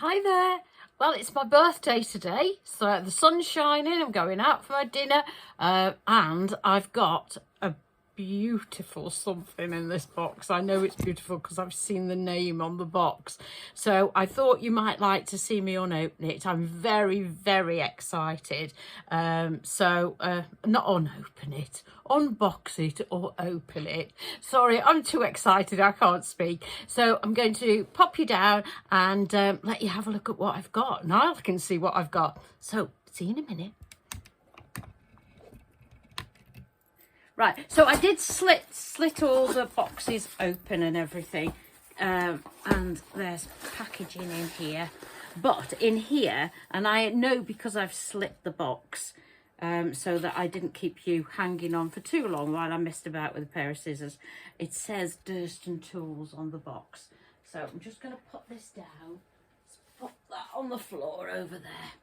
Hi there. Well, it's my birthday today, so the sun's shining, I'm going out for my dinner, and I've got a beautiful something in this box. I know it's beautiful because I've seen the name on the box, so I thought you might like to see me unopen it. I'm very, very excited. Not unopen it, unbox it or open it. Sorry, I'm too excited, I can't speak. So I'm going to pop you down and let you have a look at what I've got. Niall can see what I've got. So see you in a minute. Right, so I did slit all the boxes open and everything, and there's packaging in here. But in here, and I know because I've slit the box, so that I didn't keep you hanging on for too long while I messed about with a pair of scissors, it says Durston Tools on the box. So I'm just going to put this down, let's put that on the floor over there.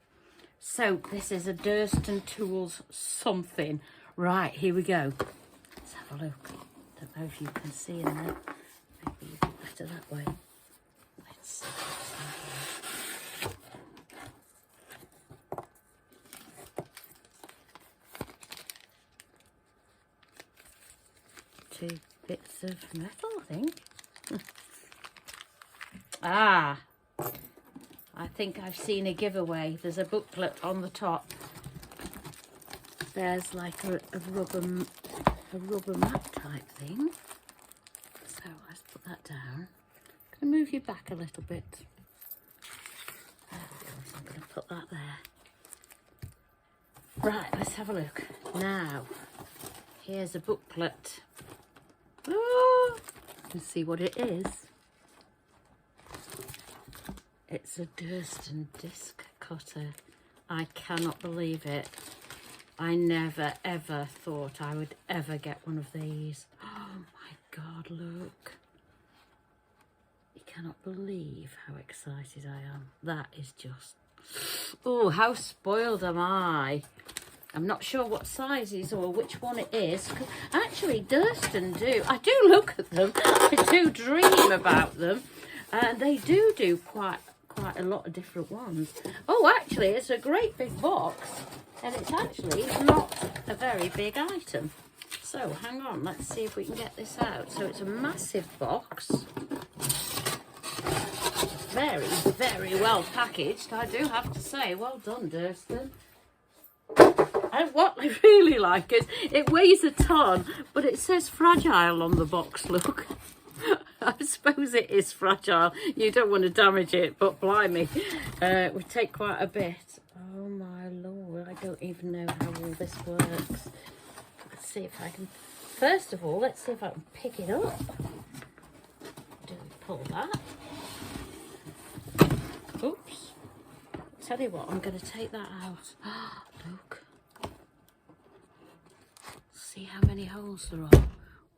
So this is a Durston Tools something. Right, here we go. Let's have a look. Don't know if you can see in there. Maybe it'll be better that way. Let's see. Two bits of metal, I think. I think I've seen a giveaway. There's a booklet on the top. There's like a rubber mat type thing. So let's put that down. I'm going to move you back a little bit. There we go. So I'm going to put that there. Right, let's have a look. Now, here's a booklet. Oh, you can see what it is. It's a Durston disc cutter. I cannot believe it. I never ever thought I would ever get one of these. Oh my God, look. You cannot believe how excited I am. That is just, oh, how spoiled am I? I'm not sure what size it is or which one it is. Actually, Durston I do look at them. I do dream about them. And they do quite a lot of different ones. Oh, actually, it's a great big box. And it's actually not a very big item. So, hang on, let's see if we can get this out. So, it's a massive box. Very, very well packaged, I do have to say. Well done, Durston. And what I really like is it weighs a ton, but it says fragile on the box, look. I suppose it is fragile. You don't want to damage it, but blimey, it would take quite a bit. Oh my Lord, I don't even know how all this works. Let's see if I can, first of all, let's see if I can pick it up. Do we pull that? Oops. Tell you what, I'm going to take that out. Look. See how many holes there are.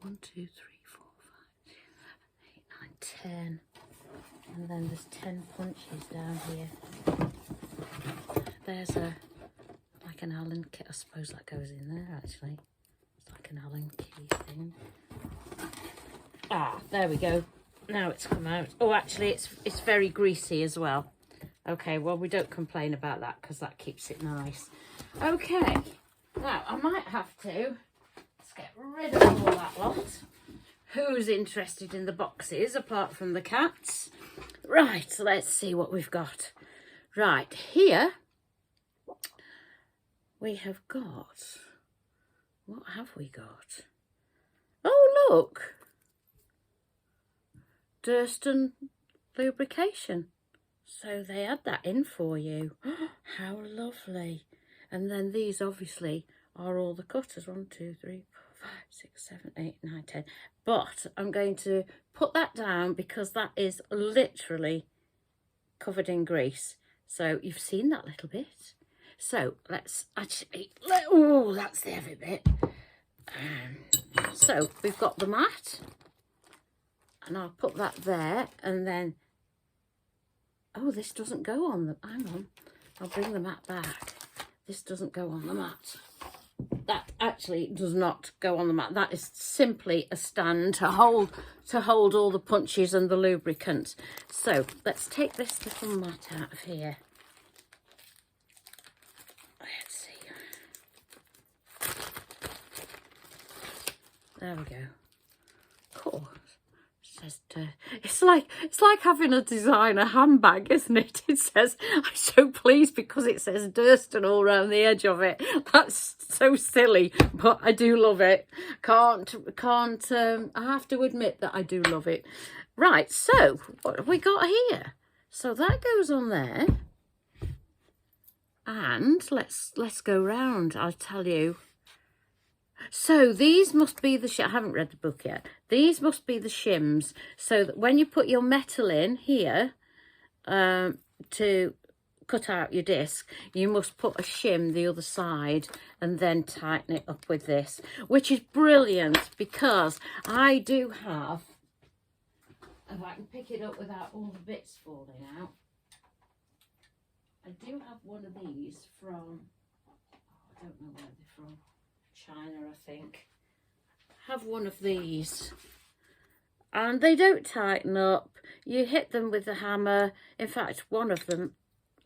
1, 2, 3, 4, 5, 6, 7, 8, 9, 10. And then there's 10 punches down here. There's like an Allen key. I suppose that goes in there actually. It's like an Allen key thing. Ah, there we go. Now it's come out. Oh, actually it's very greasy as well. Okay, well we don't complain about that because that keeps it nice. Okay, now I might have to, let's get rid of all that lot. Who's interested in the boxes apart from the cats? Right, so let's see what we've got. Right, here we have got, what have we got? Oh, look, Durston lubrication. So they had that in for you. How lovely. And then these obviously are all the cutters. 1, 2, 3, 4, 5, 6, 7, 8, 9, 10. But I'm going to put that down because that is literally covered in grease. So you've seen that little bit. So let's actually, oh, that's the heavy bit. So we've got the mat. And I'll put that there and then, oh, this doesn't go on the, hang on. I'll bring the mat back. This doesn't go on the mat. that actually does not go on the mat. That is simply a stand to hold all the punches and the lubricant. So let's take this little mat out of here. Let's see. There we go. Cool. It's like having a designer handbag, isn't it? It says, I'm so pleased because it says Durston all around the edge of it. That's so silly, but I do love it. I have to admit that I do love it. Right, so what have we got here? So that goes on there. And let's go round, I'll tell you. So these must be the, I haven't read the book yet. These must be the shims. So that when you put your metal in here to cut out your disc, you must put a shim the other side and then tighten it up with this, which is brilliant because I do have, if I can pick it up without all the bits falling out, I do have one of these from, I don't know where they're from. China, I think. Have one of these, and they don't tighten up. You hit them with the hammer. In fact, one of them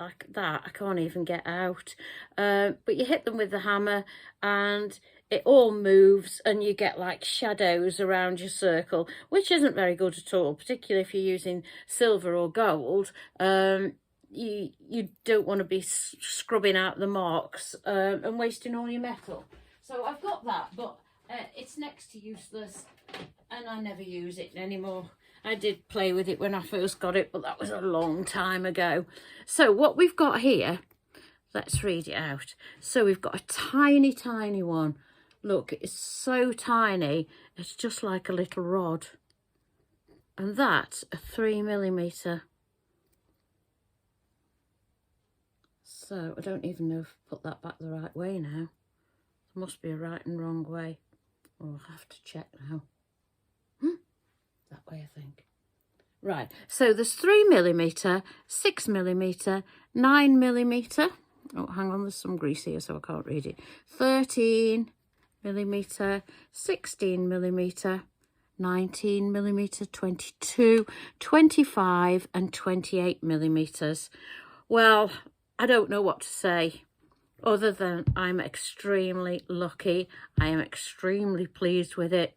like that I can't even get out, but you hit them with the hammer and it all moves and you get like shadows around your circle, which isn't very good at all, particularly if you're using silver or gold. You don't want to be scrubbing out the marks and wasting all your metal. So I've got that, but it's next to useless and I never use it anymore. I did play with it when I first got it, but that was a long time ago. So what we've got here, let's read it out. So we've got a tiny, tiny one. Look, it's so tiny. It's just like a little rod. And that's a 3mm. So I don't even know if I put that back the right way now. Must be a right and wrong way. Oh, I'll have to check now. That way, I think. Right, so there's 3mm, 6mm, 9mm. Oh, hang on, there's some grease here, so I can't read it. 13mm, 16mm, 19mm, 22, 25 and 28mm. Well, I don't know what to say. Other than I'm extremely lucky. I am extremely pleased with it.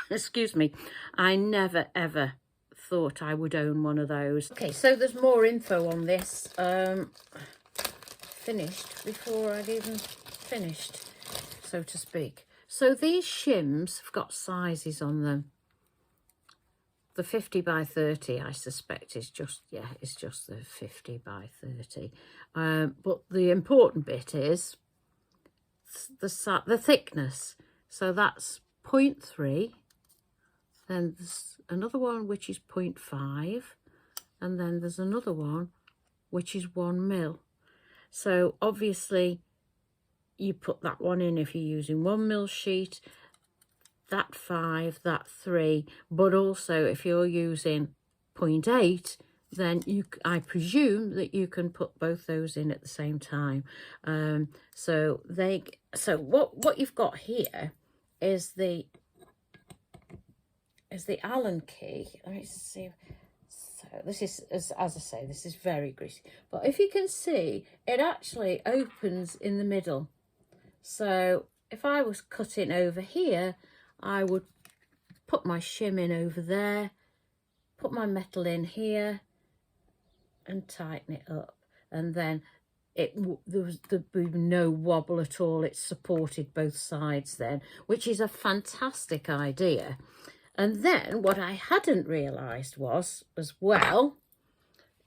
Excuse me. I never ever thought I would own one of those. Okay, so there's more info on this. Finished before I'd even finished, so to speak. So these shims have got sizes on them. The 50 by 30, I suspect, is just, yeah, it's just the 50 by 30. But the important bit is the thickness. So that's 0.3. Then there's another one which is 0.5. And then there's another one which is 1 mil. So obviously you put that one in if you're using 1 mil sheet. That 5, that 3, but also if you're using 0.8, then I presume that you can put both those in at the same time. So what you've got here is the Allen key. Let me see. So this is, as I say, this is very greasy. But if you can see, it actually opens in the middle. So if I was cutting over here, I would put my shim in over there, put my metal in here and tighten it up. And then there'd be no wobble at all. It supported both sides then, which is a fantastic idea. And then what I hadn't realised was, as well,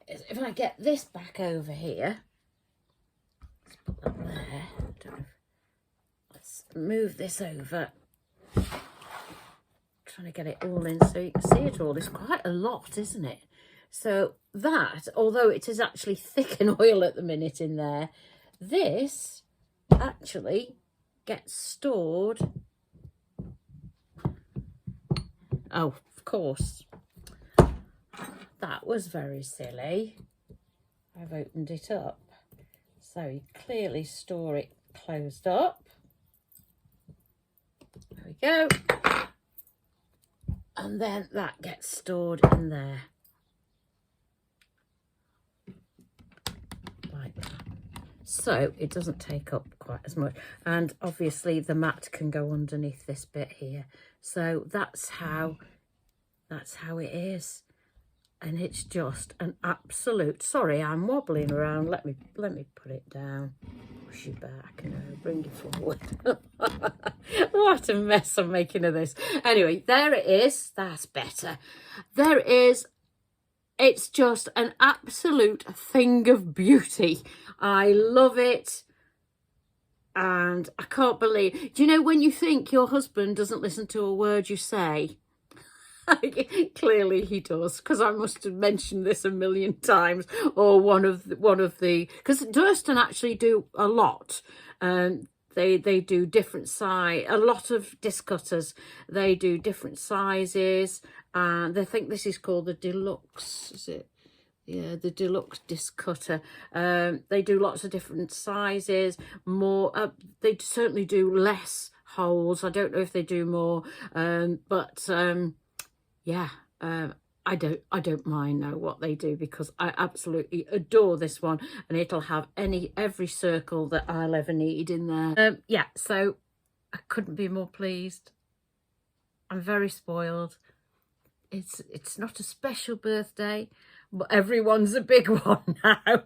is if I get this back over here, let's put that there. Let's move this over. Trying to get it all in so you can see it all. It's quite a lot, isn't it? So that, although it is actually thick in oil at the minute in there, this actually gets stored. Oh, of course, that was very silly. I've opened it up, so you clearly store it closed up. There we go. And then that gets stored in there. Like that. So it doesn't take up quite as much. And obviously the mat can go underneath this bit here. So that's how it is. And it's just an absolute, sorry, I'm wobbling around. Let me put it down. Push you back and bring it forward. What a mess I'm making of this. Anyway, there it is. That's better. There it is. It's just an absolute thing of beauty. I love it. And I can't believe, do you know when you think your husband doesn't listen to a word you say? Clearly he does, because I must have mentioned this a million times, or one of the because Durston actually do a lot. They do different size, a lot of disc cutters. They do different sizes, and they think this is called the deluxe. Is it? Yeah, the deluxe disc cutter. They do lots of different sizes. More, they certainly do less holes. I don't know if they do more, but. Yeah, I don't mind now what they do, because I absolutely adore this one, and it'll have every circle that I'll ever need in there. Yeah, so I couldn't be more pleased. I'm very spoiled. It's not a special birthday, but everyone's a big one now.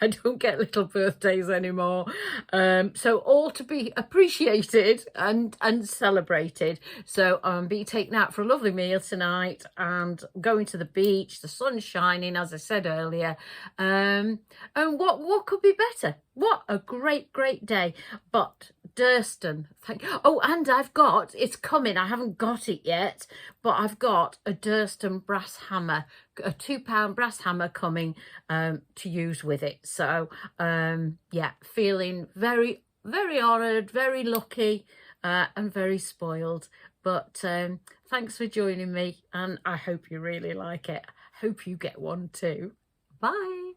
I don't get little birthdays anymore. So all to be appreciated and celebrated. So I'm being taken out for a lovely meal tonight and going to the beach. The sun's shining, as I said earlier. And what could be better? What a great day. But Durston, oh, and it's coming, I haven't got it yet, but I've got a Durston brass hammer, a £2 brass hammer coming to use with it. So yeah, feeling very honoured, very lucky, and very spoiled. But thanks for joining me, and I hope you really like it. Hope you get one too. Bye.